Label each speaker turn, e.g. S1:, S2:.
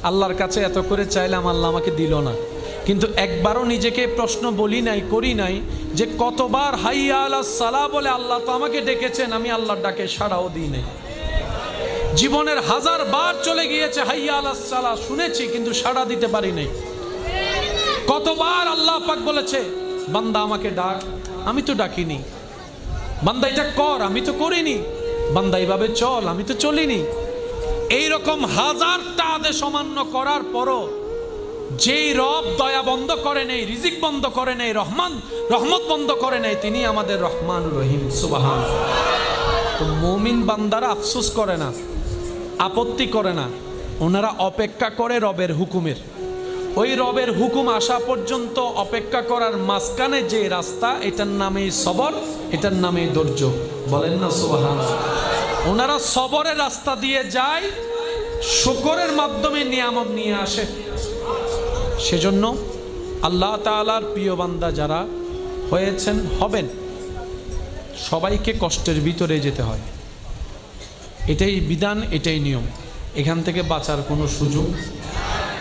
S1: আল্লাহর কাছে এত করে চাইলাম, আল্লাহ আমাকে দিল না। কিন্তু একবারও নিজেকে প্রশ্ন বলি নাই, করি নাই যে কতবার হাইয়া আলাস সালাহ বলে আল্লাহ তো আমাকে ডেকেছেন, আমি আল্লাহর ডাকে সাড়াও দিই নাই। জীবনের 1000 বার চলে গিয়েছে হাইয়া আলাস সালাহ শুনেছি, কিন্তু সাড়া দিতে পারি নাই। কতবার আল্লাহ পাক বলেছে বান্দা আমাকে ডাক, আমি তো ডাকিনি। বান্দা এটা কর, আমি তো করিনি। বান্দা এইভাবে চল, আমি তো চলিনি। এইরকম 1000টা আদেশ অমান্য করার পরও যেই রব দয়া বন্ধ করে নেই, রিজিক বন্ধ করে নেই, রহমত বন্ধ করে নেই, তিনি আমাদের রহমান রহিম। সুবহানাল্লাহ। তো মুমিন বান্দারা আফসোস করে না, আপত্তি করে না, ওনারা অপেক্ষা করে রবের হুকুমের। ওই রবের হুকুম আসা পর্যন্ত অপেক্ষা করার মাঝখানে যে রাস্তা, এটার নামেই সবর, এটার নামেই ধৈর্য। বলেন না সুবহানাল্লাহ। ওনারা সবরের রাস্তা দিয়ে যায়, শুকরের মাধ্যমে নিয়ামত নিয়ে আসে। সেজন্য আল্লাহ তাআলার প্রিয় বান্দা যারা হয়েছেন, হবেন, সবাইকে কষ্টের ভিতরে যেতে হয়। এটাই বিধান, এটাই নিয়ম। এখান থেকে বাঁচার কোনো সুযোগ